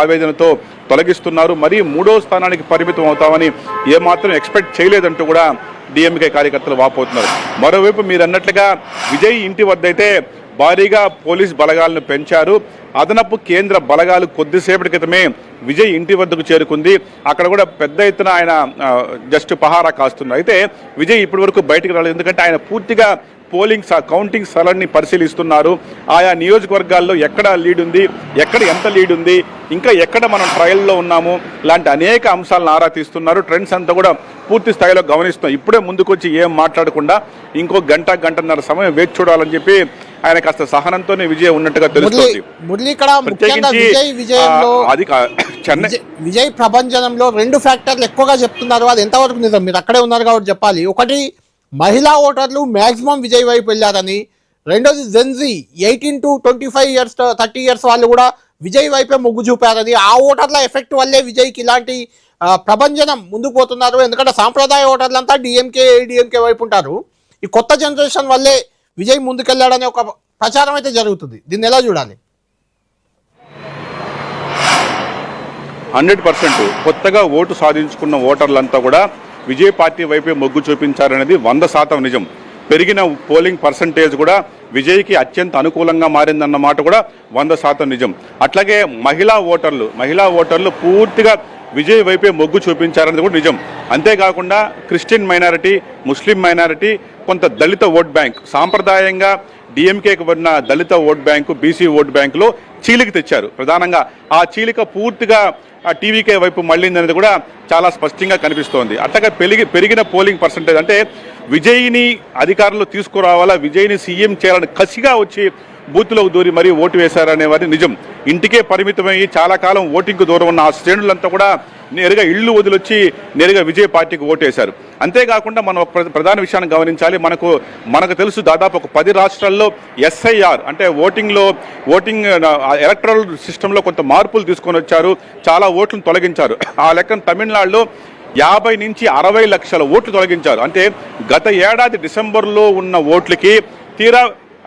ఆవేదనతో తొలగిస్తున్నారు. మరి మూడో స్థానానికి పరిమితం అవుతామని ఏమాత్రం ఎక్స్పెక్ట్ చేయలేదంటూ కూడా డిఎంకే కార్యకర్తలు వాపోతున్నారు. మరోవైపు మీరు అన్నట్లుగా విజయ్ ఇంటి వద్దైతే భారీగా పోలీస్ బలగాలను పెంచారు. అదనపు కేంద్ర బలగాలు కొద్దిసేపటి క్రితమే విజయ్ ఇంటి వద్దకు చేరుకుంది. అక్కడ కూడా పెద్ద ఎత్తున ఆయన జస్ట్ పహారా కాస్తున్నారు. అయితే విజయ్ ఇప్పటి వరకు బయటకు రాలేదు. ఎందుకంటే ఆయన పూర్తిగా కౌంటింగ్ స్థలాన్ని పరిశీలిస్తున్నారు. ఆయా నియోజకవర్గాల్లో ఎక్కడ లీడ్ ఉంది, ఎక్కడ ఎంత లీడ్ ఉంది, ఇంకా ఎక్కడ మనం ట్రయల్లో ఉన్నాము లాంటి అనేక అంశాలను ఆరా తీస్తున్నారు. ట్రెండ్స్ అంతా కూడా పూర్తి స్థాయిలో గమనిస్తున్నాం. ఇప్పుడే ముందుకొచ్చి ఏం మాట్లాడకుండా ఇంకో గంటన్నర సమయం వేచి చూడాలని చెప్పి ఆయన కాస్త సహనంతోనే విజయ్ ఉన్నట్టుగా తెలుస్తుంది. విజయ్ ప్రభంజనంలో రెండు ఫ్యాక్టర్లు ఎక్కువగా చెప్తున్నారు. అది ఎంతవరకు నిజం? మీరు అక్కడే ఉన్నారు కాబట్టి చెప్పాలి. ఒకటి, మహిళా ఓటర్లు మ్యాక్సిమం విజయ్ వైపు వెళ్ళారని. రెండోది, జెన్జీ 18 to 25 years 30 years వాళ్ళు కూడా విజయ్ వైపే మొగ్గు చూపారని. ఆ ఓటర్ల ఎఫెక్ట్ వల్లే విజయ్కి ఇలాంటి ప్రభంజనం ముందుకు పోతున్నారు. ఎందుకంటే సాంప్రదాయ ఓటర్లంతా డిఎంకే వైపు ఉంటారు. ఈ కొత్త జనరేషన్ వల్లే విజయ్ ముందుకెళ్లాడనే ఒక ప్రచారం అయితే జరుగుతుంది. దీన్ని ఎలా చూడాలి? 100% కొత్తగా ఓటు సాధించుకున్న ఓటర్లంతా కూడా విజయ్ పార్టీ వైపే మొగ్గు చూపించారనేది 100% నిజం. పెరిగిన పోలింగ్ పర్సంటేజ్ కూడా విజయ్కి అత్యంత అనుకూలంగా మారిందన్న మాట కూడా 100% నిజం. అట్లాగే మహిళా ఓటర్లు పూర్తిగా విజయ్ వైపే మొగ్గు చూపించారనేది కూడా నిజం. అంతేకాకుండా క్రిస్టియన్ మైనారిటీ, ముస్లిం మైనారిటీ, కొంత దళిత ఓట్ బ్యాంక్, సాంప్రదాయంగా డిఎంకేకి ఉన్న దళిత ఓట్ బ్యాంకు, బీసీ ఓట్ బ్యాంకులో చీలిక తెచ్చారు. ప్రధానంగా ఆ చీలిక పూర్తిగా టీవీకే వైపు మళ్ళిందనేది కూడా చాలా స్పష్టంగా కనిపిస్తోంది. అట్లాగే పెరిగిన పోలింగ్ పర్సంటేజ్ అంటే విజయ్ని అధికారంలో తీసుకురావాలా, విజయ్ని సీఎం చేయాలని కసిగా వచ్చి బూత్లోకి దూరి మరీ ఓటు వేశారనేవారి నిజం. ఇంటికే పరిమితమయ్యి చాలా కాలం ఓటింగ్కు దూరం ఉన్న ఆ శ్రేణులంతా కూడా నేరుగా ఇళ్లు వదిలొచ్చి నేరుగా విజయ్ పార్టీకి ఓటేశారు. అంతేకాకుండా మనం ఒక ప్రధాన విషయాన్ని గమనించాలి. మనకు తెలుసు, దాదాపు ఒక 10 రాష్ట్రాల్లో ఎస్ఐఆర్ అంటే ఓటింగ్ ఎలక్టరల్ సిస్టంలో కొంత మార్పులు తీసుకొని వచ్చారు. చాలా ఓట్లను తొలగించారు. ఆ లెక్కన తమిళనాడులో 50 నుంచి 60 లక్షల ఓట్లు తొలగించారు. అంటే గత ఏడాది డిసెంబర్లో ఉన్న ఓట్లకి తీరా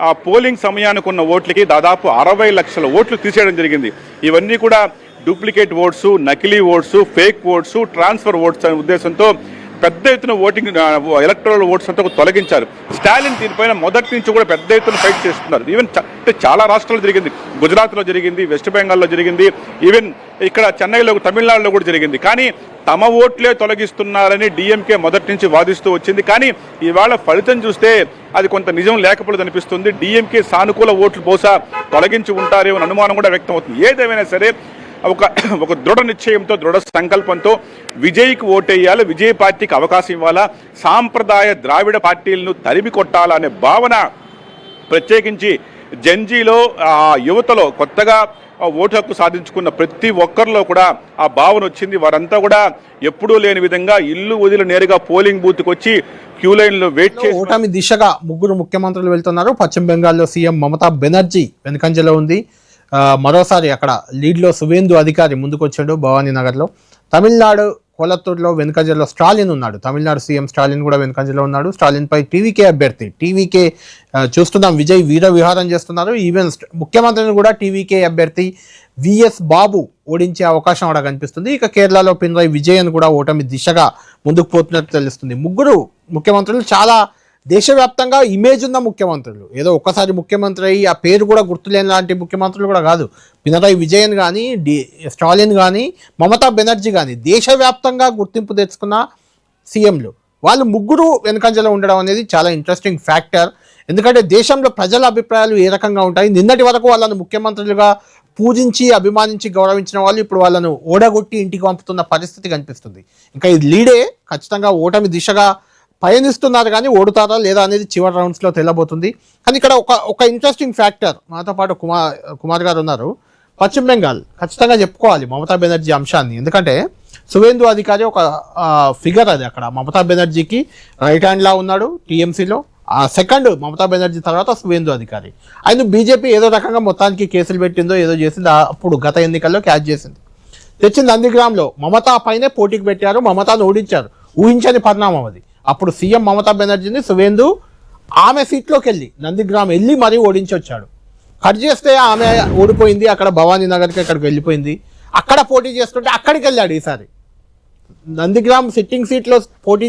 ఆ పోలింగ్ సమయానికి ఉన్న ఓట్లకి దాదాపు 60 లక్షల ఓట్లు తీసేయడం జరిగింది. ఇవన్నీ కూడా డూప్లికేట్ ఓట్స్, నకిలీ votes, fake votes, transfer votes అనే ఉద్దేశంతో పెద్ద ఎత్తున ఎలక్టరల్ ఓట్స్ అంతా తొలగించారు. స్టాలిన్ దీనిపైన మొదటి నుంచి కూడా పెద్ద ఎత్తున ఫైట్ చేస్తున్నారు. ఈవెన్ చాలా రాష్ట్రాల్లో జరిగింది. గుజరాత్లో జరిగింది, వెస్ట్ బెంగాల్లో జరిగింది, ఈవెన్ ఇక్కడ చెన్నైలో, తమిళనాడులో కూడా జరిగింది. కానీ తమ ఓట్లే తొలగిస్తున్నారని డిఎంకే మొదటి నుంచి వాదిస్తూ వచ్చింది. కానీ ఇవాళ ఫలితం చూస్తే అది కొంత నిజం లేకపోలేదు అనిపిస్తుంది. డిఎంకే సానుకూల ఓట్లు బహుశా తొలగించి ఉంటారేమో అనుమానం కూడా వ్యక్తం అవుతుంది. ఏదేమైనా సరే ఒక దృఢ నిశ్చయంతో, దృఢ సంకల్పంతో విజయ్కి ఓటేయాలి, విజయ్ పార్టీకి అవకాశం ఇవ్వాలా, సాంప్రదాయ ద్రావిడ పార్టీలను తరిమి కొట్టాలా అనే భావన ప్రత్యేకించి జెన్జీలో, యువతలో, కొత్తగా ఓటు హక్కు సాధించుకున్న ప్రతి ఒక్కరిలో కూడా ఆ భావన వచ్చింది. వారంతా కూడా ఎప్పుడూ లేని విధంగా ఇల్లు వదిలి నేరుగా పోలింగ్ బూత్కి వచ్చి క్యూ లైన్లో వెయిట్ చేసి ఓటమి దిశగా ముగ్గురు ముఖ్యమంత్రులు వెళ్తున్నారు. పశ్చిమ బెంగాల్లో సీఎం మమతా బెనర్జీ వెనుకంజలో ఉంది. మరోసారి అక్కడ లీడ్లో సువేందు అధికారి ముందుకు వచ్చాడు భవానీనగర్లో. తమిళనాడు కొలత్తూరులో వెనుకంజలో స్టాలిన్ ఉన్నాడు. తమిళనాడు సీఎం స్టాలిన్ కూడా వెనుకంజలో ఉన్నాడు. స్టాలిన్పై టీవీకే అభ్యర్థి, టీవీకే చూస్తున్నాం విజయ్ వీర విహారం చేస్తున్నారు. ఈవెన్ ముఖ్యమంత్రిని కూడా టీవీకే అభ్యర్థి విఎస్ బాబు ఓడించే అవకాశం కూడా కనిపిస్తుంది. ఇక కేరళలో పినరయ్ విజయన్ కూడా ఓటమి దిశగా ముందుకు పోతున్నట్టు తెలుస్తుంది. ముగ్గురు ముఖ్యమంత్రులు చాలా దేశవ్యాప్తంగా ఇమేజ్ ఉన్న ముఖ్యమంత్రులు. ఏదో ఒక్కసారి ముఖ్యమంత్రి అయ్యి ఆ పేరు కూడా గుర్తులేని లాంటి ముఖ్యమంత్రులు కూడా కాదు. పినరయ్ విజయన్ కానీ, స్టాలిన్ కానీ, మమతా బెనర్జీ కానీ దేశవ్యాప్తంగా గుర్తింపు తెచ్చుకున్న సీఎంలు. వాళ్ళు ముగ్గురు వెనుకంజలో ఉండడం అనేది చాలా ఇంట్రెస్టింగ్ ఫ్యాక్టర్. ఎందుకంటే దేశంలో ప్రజల అభిప్రాయాలు ఏ రకంగా ఉంటాయి. నిన్నటి వరకు వాళ్ళను ముఖ్యమంత్రులుగా పూజించి, అభిమానించి, గౌరవించిన వాళ్ళు ఇప్పుడు వాళ్ళను ఓడగొట్టి ఇంటికి పంపుతున్న పరిస్థితి కనిపిస్తుంది. ఇంకా ఈ లీడే ఖచ్చితంగా ఓటమి దిశగా పయనిస్తున్నారు. కానీ ఓడుతారా లేదా అనేది చివరి రౌండ్స్లో తెల్లబోతుంది. కానీ ఇక్కడ ఒక ఇంట్రెస్టింగ్ ఫ్యాక్టర్, మాతో పాటు కుమార్ గారు ఉన్నారు. పశ్చిమ బెంగాల్ ఖచ్చితంగా చెప్పుకోవాలి మమతా బెనర్జీ అంశాన్ని. ఎందుకంటే సువేందు అధికారి ఒక ఫిగర్ అది. అక్కడ మమతా బెనర్జీకి రైట్ హ్యాండ్లా ఉన్నాడు టీఎంసీలో. సెకండ్ మమతా బెనర్జీ తర్వాత సువేందు అధికారి. ఆయన బీజేపీ ఏదో రకంగా మొత్తానికి కేసులు పెట్టిందో ఏదో చేసింది. అప్పుడు గత ఎన్నికల్లో క్యాచ్ చేసింది, తెచ్చింది. నందిగ్రామ్లో మమతా పైనే పోటీకి పెట్టారు, మమతాను ఓడించారు. ఊహించని పరిణామం అది. అప్పుడు సీఎం మమతా బెనర్జీని సువేందు ఆమె సీట్లోకి వెళ్ళి నందిగ్రామ్ వెళ్ళి మరీ ఓడించి వచ్చాడు. కట్ చేస్తే ఆమె ఓడిపోయింది, అక్కడ భవానీ నగర్కి అక్కడికి వెళ్ళిపోయింది. అక్కడ పోటీ చేస్తుంటే అక్కడికి వెళ్ళాడు ఈసారి. నందిగ్రామ్ సిట్టింగ్ సీట్లో పోటీ